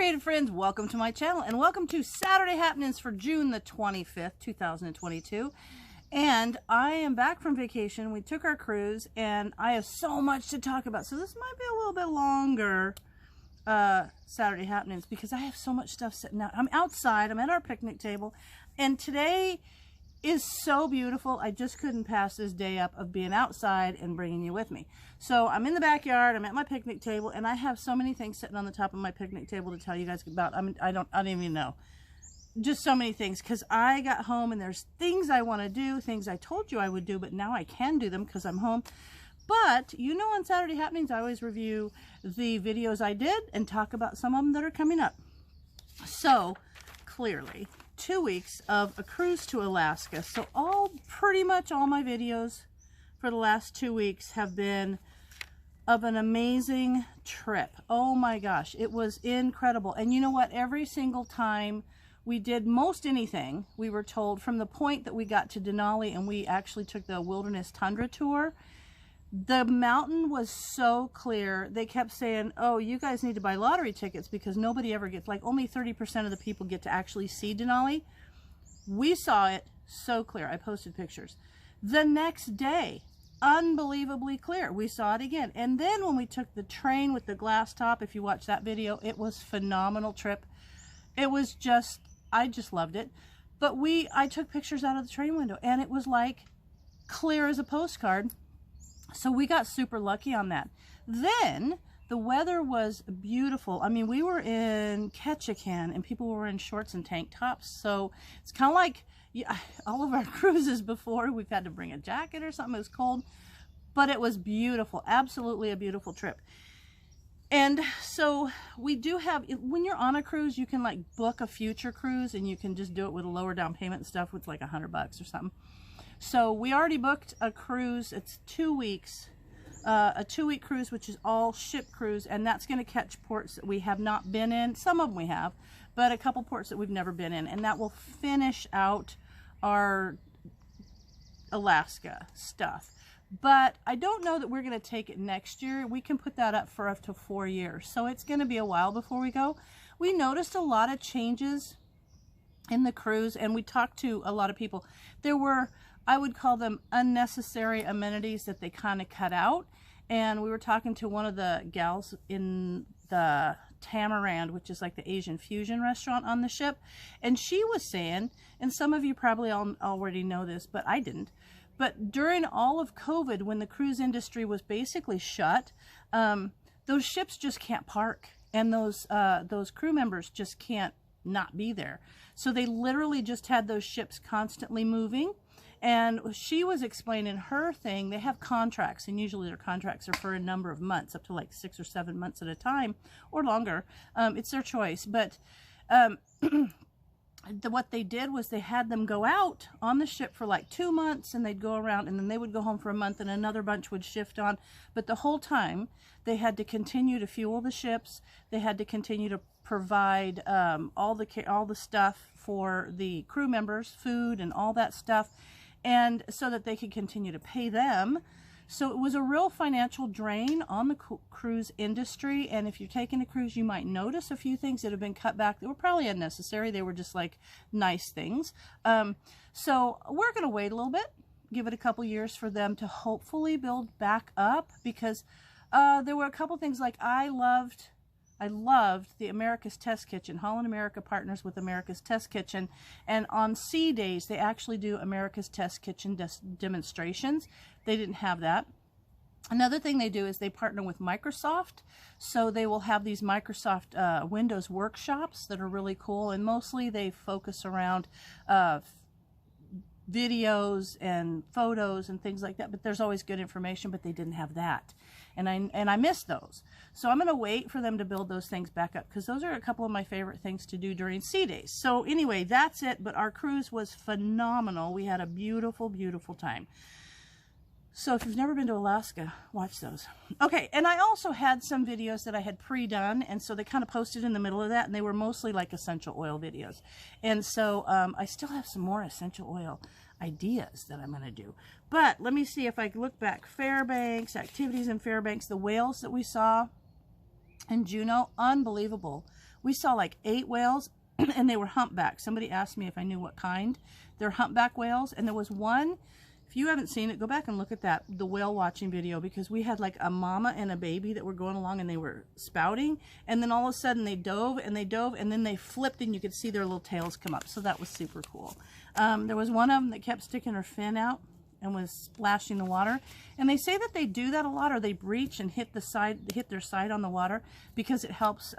creative friends, welcome to my channel and welcome to Saturday happenings for June the 25th, 2022. And I am back from vacation. We took our cruise and I have so much to talk about. So this might be a little bit longer Saturday happenings because I have so much stuff sitting out. I'm outside, I'm at our picnic table, and today is so beautiful. I just couldn't pass this day up of being outside and bringing you with me. So I'm in the backyard, I'm at my picnic table, and I have so many things sitting on the top of my picnic table to tell you guys about. I don't even know. Just so many things, because I got home and there's things I want to do, things I told you I would do, but now I can do them because I'm home. But you know, on Saturday happenings, I always review the videos I did and talk about some of them that are coming up. So clearly 2 weeks of a cruise to Alaska. So pretty much all my videos for the last 2 weeks have been of an amazing trip. Oh my gosh, it was incredible. And you know what? Every single time we did most anything, we were told, from the point that we got to Denali and we actually took the Wilderness Tundra tour, the mountain was so clear. They kept saying, oh, you guys need to buy lottery tickets because nobody ever gets, like only 30% of the people get to actually see Denali. We saw it so clear. I posted pictures. The next day, unbelievably clear. We saw it again. And then when we took the train with the glass top, if you watch that video, it was a phenomenal trip. It was just, I just loved it. But I took pictures out of the train window and it was like clear as a postcard. So we got super lucky on that. Then the weather was beautiful. I mean, we were in Ketchikan and people were in shorts and tank tops. So it's kind of like all of our cruises before, we've had to bring a jacket or something. It was cold, but it was beautiful. Absolutely a beautiful trip. And so we do have, when you're on a cruise, you can like book a future cruise and you can just do it with a lower down payment and stuff with like $100 or something. So we already booked a cruise. It's 2 weeks, a 2-week cruise, which is all ship cruise, and that's going to catch ports that we have not been in. Some of them we have, but a couple ports that we've never been in, and that will finish out our Alaska stuff. But I don't know that we're going to take it next year. We can put that up for up to 4 years, so it's going to be a while before we go. We noticed a lot of changes in the cruise, and we talked to a lot of people. There were, I would call them unnecessary amenities that they kind of cut out. And we were talking to one of the gals in the Tamarind, which is like the Asian fusion restaurant on the ship. And she was saying, and some of you probably already know this, but I didn't. But during all of COVID, when the cruise industry was basically shut, those ships just can't park. And those crew members just can't not be there. So they literally just had those ships constantly moving. And she was explaining her thing. They have contracts, and usually their contracts are for a number of months, up to like 6 or 7 months at a time, or longer. It's their choice. But what they did was they had them go out on the ship for like 2 months, and they'd go around, and then they would go home for a month, and another bunch would shift on. But the whole time, they had to continue to fuel the ships. They had to continue to provide all the stuff for the crew members, food and all that stuff, and so that they could continue to pay them. So it was a real financial drain on the cruise industry. And if you're taking a cruise, you might notice a few things that have been cut back. They were probably unnecessary. They were just like nice things. So we're going to wait a little bit, give it a couple years for them to hopefully build back up, because there were a couple things like I loved the America's Test Kitchen. Holland America partners with America's Test Kitchen, and on sea days they actually do America's Test Kitchen demonstrations. They didn't have that. Another thing they do is they partner with Microsoft, so they will have these Microsoft Windows workshops that are really cool, and mostly they focus around videos and photos and things like that, but there's always good information. But they didn't have that, and I missed those. So I'm going to wait for them to build those things back up, because those are a couple of my favorite things to do during sea days. So anyway, that's it. But our cruise was phenomenal. We had a beautiful, beautiful time. So if you've never been to Alaska, watch those. Okay, and I also had some videos that I had pre-done, and so they kind of posted in the middle of that, and they were mostly like essential oil videos. And so I still have some more essential oil ideas that I'm going to do. But let me see if I can look back. Fairbanks, activities in Fairbanks, the whales that we saw in Juneau, unbelievable. We saw like 8 whales, and they were humpback. Somebody asked me if I knew what kind. They're humpback whales, and there was one, if you haven't seen it, go back and look at that, the whale watching video, because we had like a mama and a baby that were going along, and they were spouting, and then all of a sudden they dove, and then they flipped, and you could see their little tails come up. So that was super cool. There was one of them that kept sticking her fin out and was splashing the water, and they say that they do that a lot, or they breach and hit their side on the water, because it helps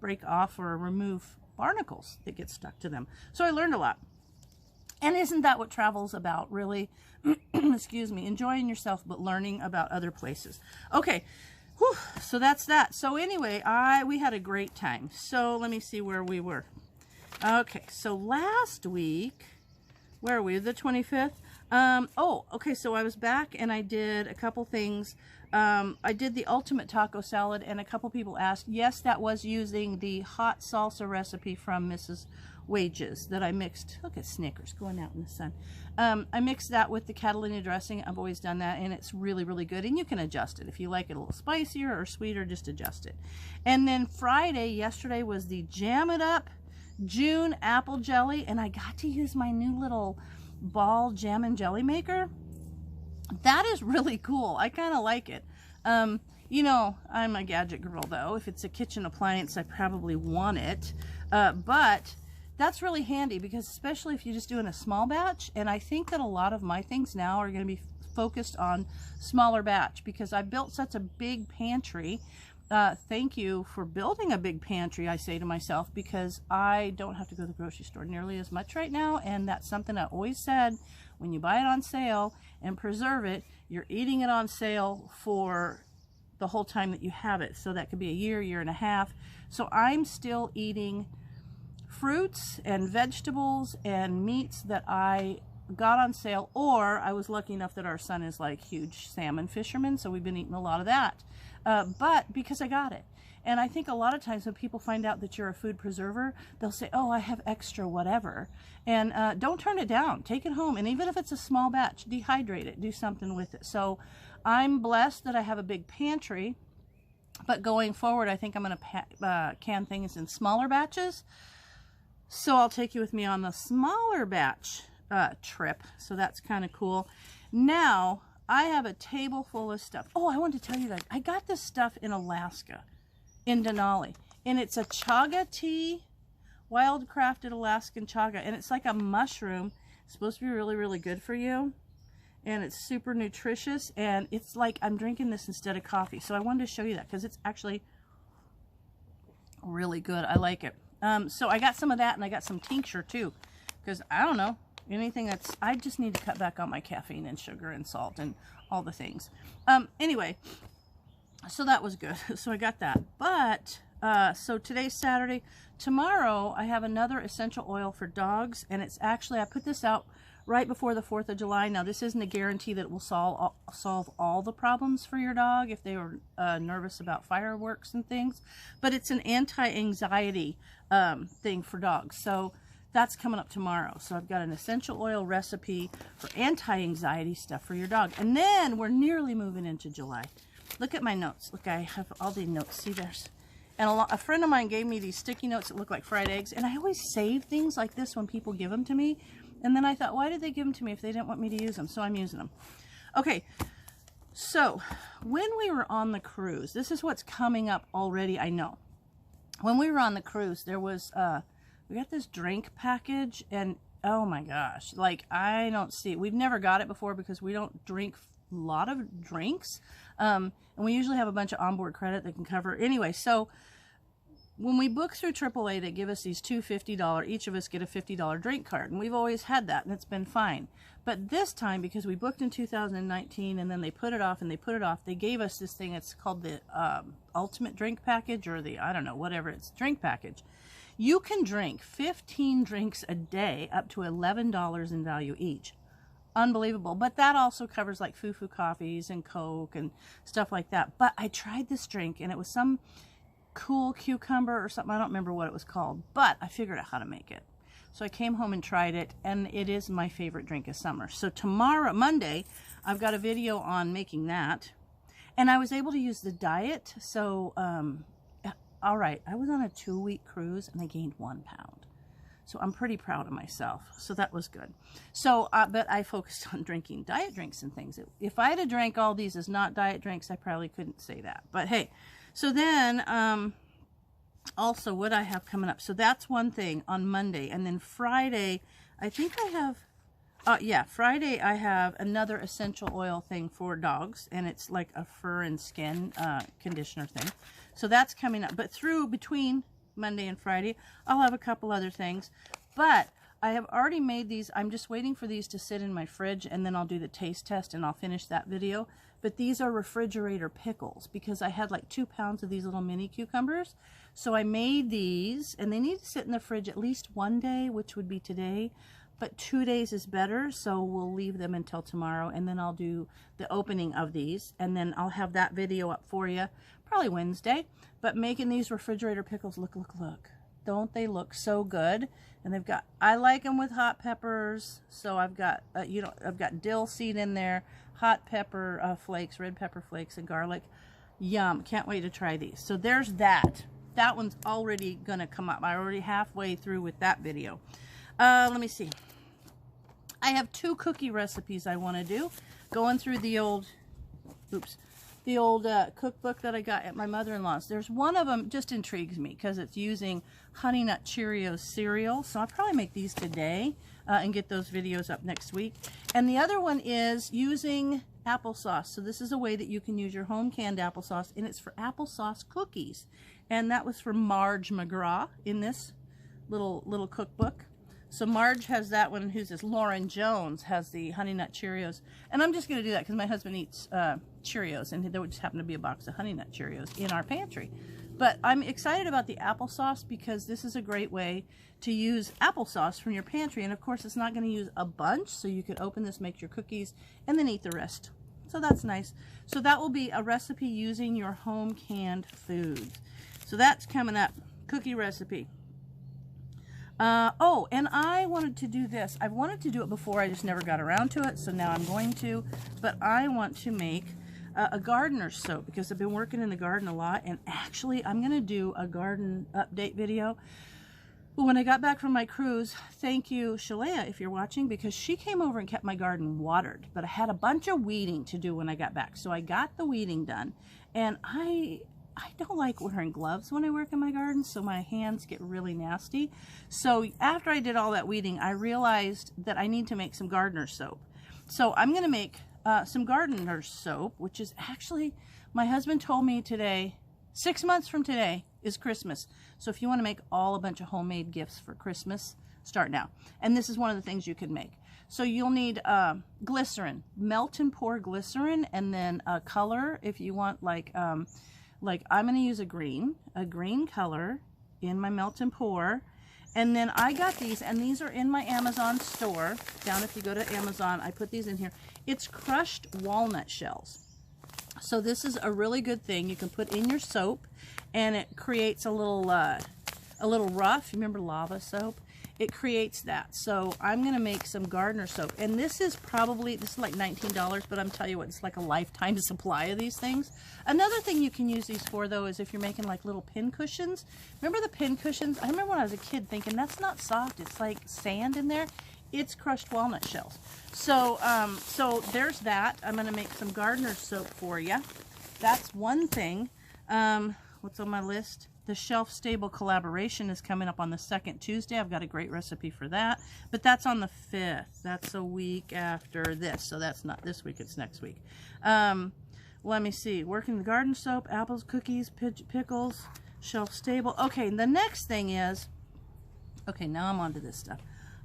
break off or remove barnacles that get stuck to them. So I learned a lot. And isn't that what travel's about, really? Excuse me, enjoying yourself, but learning about other places. Okay, whew, so that's that. So anyway, we had a great time. So let me see where we were. Okay, so last week, where are we? The 25th? Okay, so I was back and I did a couple things. I did the ultimate taco salad, and a couple people asked. Yes, that was using the hot salsa recipe from Mrs. Wages that I mixed. Look at Snickers going out in the sun. I mixed that with the Catalina dressing. I've always done that, and it's really, really good. And you can adjust it. If you like it a little spicier or sweeter, just adjust it. And then yesterday was the Jam It Up June apple jelly, and I got to use my new little ball jam and jelly maker. That is really cool. I kind of like it. You know, I'm a gadget girl, though. If it's a kitchen appliance, I probably want it. But that's really handy, because especially if you're just doing a small batch, and I think that a lot of my things now are going to be focused on smaller batch, because I built such a big pantry. Thank you for building a big pantry, I say to myself, because I don't have to go to the grocery store nearly as much right now, and that's something I always said. When you buy it on sale and preserve it, you're eating it on sale for the whole time that you have it. So that could be a year, year and a half. So I'm still eating fruits and vegetables and meats that I got on sale, or I was lucky enough that our son is like huge salmon fisherman, so we've been eating a lot of that. But because I got it. And I think a lot of times when people find out that you're a food preserver, they'll say, oh, I have extra whatever. And don't turn it down. Take it home. And even if it's a small batch, dehydrate it. Do something with it. So I'm blessed that I have a big pantry. But going forward, I think I'm going to can things in smaller batches. So I'll take you with me on the smaller batch trip. So that's kind of cool. Now, I have a table full of stuff. Oh, I wanted to tell you guys, I got this stuff in Alaska, in Denali. And it's a chaga tea, wild crafted Alaskan chaga. And it's like a mushroom. It's supposed to be really, really good for you. And it's super nutritious. And it's like I'm drinking this instead of coffee. So I wanted to show you that, because it's actually really good. I like it. So I got some of that, and I got some tincture too, because I don't know, anything I just need to cut back on my caffeine and sugar and salt and all the things. Anyway, so that was good. So I got that. But so today's Saturday. Tomorrow I have another essential oil for dogs, and it's actually, I put this out right before the 4th of July. Now, this isn't a guarantee that it will solve all the problems for your dog if they were nervous about fireworks and things, but it's an anti-anxiety thing for dogs. So that's coming up tomorrow. So I've got an essential oil recipe for anti-anxiety stuff for your dog. And then we're nearly moving into July. Look at my notes. Look, I have all the notes. See, there's... And a friend of mine gave me these sticky notes that look like fried eggs. And I always save things like this when people give them to me. And then I thought, why did they give them to me if they didn't want me to use them? So I'm using them. Okay, so when we were on the cruise, this is what's coming up already, I know. When we were on the cruise, there was, we got this drink package, and oh my gosh, like, I don't see, we've never got it before because we don't drink a lot of drinks. And we usually have a bunch of onboard credit that can cover. Anyway, so when we book through AAA, they give us these two $50, each of us get a $50 drink card. And we've always had that, and it's been fine. But this time, because we booked in 2019, and then they put it off, and they put it off, they gave us this thing. It's called the Ultimate Drink Package, or the, I don't know, whatever, it's drink package. You can drink 15 drinks a day, up to $11 in value each. Unbelievable. But that also covers like Fufu coffees and Coke and stuff like that. But I tried this drink, and it was some cool cucumber or something. I don't remember what it was called, but I figured out how to make it. So I came home and tried it, and it is my favorite drink of summer. So tomorrow, Monday, I've got a video on making that. And I was able to use the diet. So all right, I was on a 2-week cruise and I gained 1 pound. So I'm pretty proud of myself. So that was good. So, but I focused on drinking diet drinks and things. If I had drank all these as not diet drinks, I probably couldn't say that. But hey, so then also what I have coming up. So that's one thing on Monday. And then Friday, I think I have, yeah, Friday I have another essential oil thing for dogs. And it's like a fur and skin conditioner thing. So that's coming up. But between Monday and Friday, I'll have a couple other things. But I have already made these. I'm just waiting for these to sit in my fridge, and then I'll do the taste test and I'll finish that video. But these are refrigerator pickles because I had like 2 pounds of these little mini cucumbers. So I made these, and they need to sit in the fridge at least 1 day, which would be today. But 2 days is better, so we'll leave them until tomorrow, and then I'll do the opening of these, and then I'll have that video up for you probably Wednesday. But making these refrigerator pickles, look. Don't they look so good? And they've got, I like them with hot peppers, so I've got, I've got dill seed in there, hot pepper flakes, red pepper flakes, and garlic. Yum, can't wait to try these. So there's that. That one's already gonna come up. I'm already halfway through with that video. Let me see. I have 2 cookie recipes I want to do. Going through the old, cookbook that I got at my mother-in-law's. There's one of them just intrigues me because it's using Honey Nut Cheerios cereal. So I'll probably make these today and get those videos up next week. And the other one is using applesauce. So this is a way that you can use your home canned applesauce, and it's for applesauce cookies. And that was from Marge McGraw in this little cookbook. So Marge has that one. Who's this? Lauren Jones has the Honey Nut Cheerios. And I'm just going to do that because my husband eats Cheerios, and there would just happen to be a box of Honey Nut Cheerios in our pantry. But I'm excited about the applesauce because this is a great way to use applesauce from your pantry. And of course, it's not going to use a bunch, so you could open this, make your cookies, and then eat the rest. So that's nice. So that will be a recipe using your home canned foods. So that's coming up. Cookie recipe. Oh, and I wanted to do this. I've wanted to do it before, I just never got around to it, so now I'm going to. But I want to make a gardener's soap because I've been working in the garden a lot, and actually I'm going to do a garden update video. When I got back from my cruise, thank you, Shalea, if you're watching, because she came over and kept my garden watered. But I had a bunch of weeding to do when I got back, so I got the weeding done. And I don't like wearing gloves when I work in my garden, so my hands get really nasty. So after I did all that weeding, I realized that I need to make some gardener soap. So I'm going to make some gardener soap, which is actually, my husband told me today, 6 months from today is Christmas. So if you want to make a bunch of homemade gifts for Christmas, start now. And this is one of the things you can make. So you'll need glycerin, melt and pour glycerin, and then color if you want, like I'm going to use a green color in my melt and pour. And then I got these, and these are in my Amazon store. Down if you go to Amazon, I put these in here. It's crushed walnut shells. So this is a really good thing you can put in your soap, and it creates a little rough. You remember lava soap? It creates that. So I'm going to make some gardener soap. And this is like $19, but I'm telling you what, it's like a lifetime supply of these things. Another thing you can use these for, though, is if you're making like little pin cushions. Remember the pin cushions? I remember when I was a kid thinking, that's not soft. It's like sand in there. It's crushed walnut shells. So, so there's that. I'm going to make some gardener soap for you. That's one thing. What's on my list? The Shelf Stable collaboration is coming up on the 2nd Tuesday. I've got a great recipe for that. But that's on the 5th. That's a week after this. So that's not this week. It's next week. Let me see. Working the garden soap, apples, cookies, pickles, Shelf Stable. Okay, the next thing is... Okay, now I'm on to this stuff.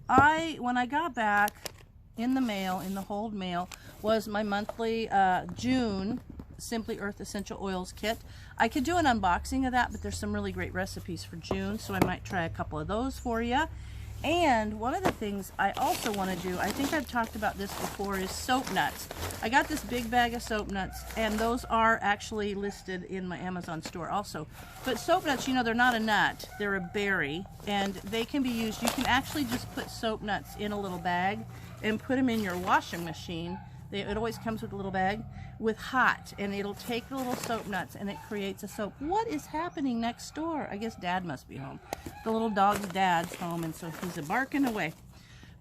When I got back in the mail, in the hold mail, was my monthly June Simply Earth Essential Oils kit. I could do an unboxing of that, but there's some really great recipes for June, so I might try a couple of those for you. And one of the things I also want to do, I think I've talked about this before, is soap nuts. I got this big bag of soap nuts, and those are actually listed in my Amazon store also. But soap nuts, you know, they're not a nut, they're a berry, and they can be used. You can actually just put soap nuts in a little bag and put them in your washing machine It always comes with a little bag with hot, and it'll take the little soap nuts and it creates a soap. What is happening next door? I guess Dad must be home. The little dog's dad's home, and so he's barking away.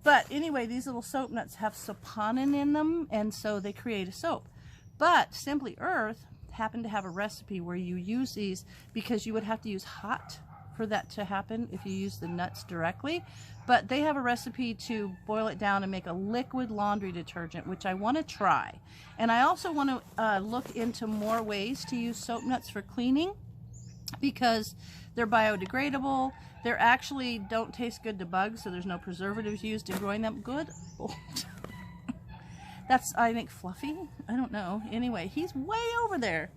But anyway, these little soap nuts have saponin in them, and so they create a soap. But Simply Earth happened to have a recipe where you use these, because you would have to use hot for that to happen if you use the nuts directly. But they have a recipe to boil it down and make a liquid laundry detergent, which I want to try. And I also want to look into more ways to use soap nuts for cleaning, because they're biodegradable. They actually don't taste good to bugs, so there's no preservatives used in growing them. Good. That's, I think, Fluffy. I don't know. Anyway, he's way over there.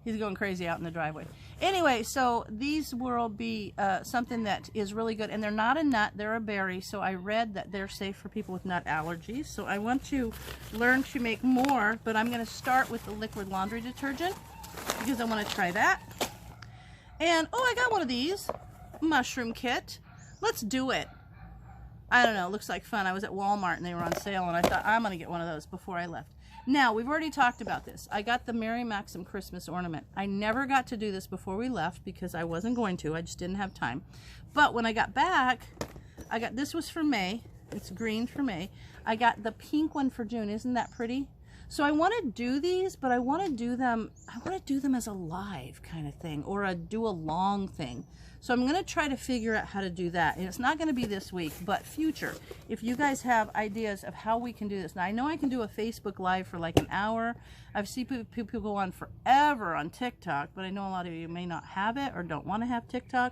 He's going crazy out in the driveway. Anyway, so these will be something that is really good. And they're not a nut, they're a berry. So I read that they're safe for people with nut allergies. So I want to learn to make more, but I'm going to start with the liquid laundry detergent because I want to try that. And, oh, I got one of these. Mushroom kit. Let's do it. I don't know, it looks like fun. I was at Walmart and they were on sale, and I thought I'm going to get one of those before I left. Now, we've already talked about this. I got the Mary Maxim Christmas ornament. I never got to do this before we left because I wasn't going to. I just didn't have time. But when I got back, I got, this was for May. It's green for May. I got the pink one for June. Isn't that pretty? So I want to do these, but I want to do them as a live kind of thing, or a do along thing. So I'm going to try to figure out how to do that. And it's not going to be this week, but future. If you guys have ideas of how we can do this. Now, I know I can do a Facebook Live for like an hour. I've seen people go on forever on TikTok, but I know a lot of you may not have it or don't want to have TikTok.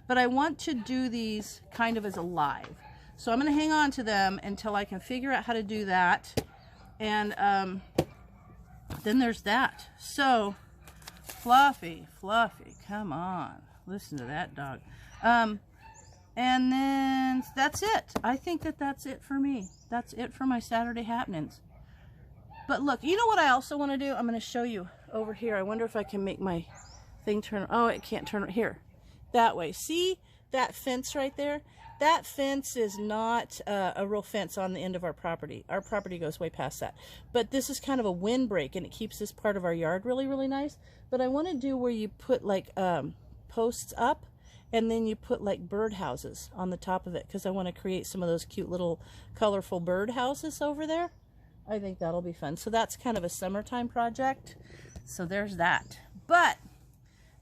But I want to do these kind of as a live. So I'm going to hang on to them until I can figure out how to do that. And then there's that. So, Fluffy, come on. Listen to that dog. And then that's it. I think that that's it for me. That's it for my Saturday happenings. But look, you know what I also want to do? I'm going to show you over here. I wonder if I can make my thing turn. Oh, it can't turn here. That way. See that fence right there? That fence is not a real fence on the end of our property. Our property goes way past that. But this is kind of a windbreak, and it keeps this part of our yard really, really nice. But I want to do where you put like posts up, and then you put like bird houses on the top of it, because I want to create some of those cute little colorful bird houses over there. I think that'll be fun. So that's kind of a summertime project. So there's that. But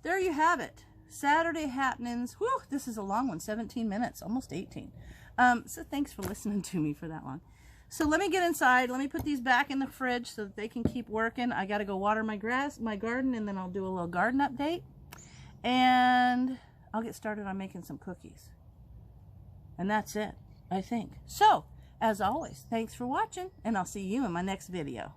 there you have it. Saturday happenings. Whew, this is a long one, 17 minutes, almost 18. So thanks for listening to me for that long. So let me get inside. Let me put these back in the fridge so that they can keep working. I got to go water my garden, and then I'll do a little garden update. And I'll get started on making some cookies. And that's it, I think. So, as always, thanks for watching, and I'll see you in my next video.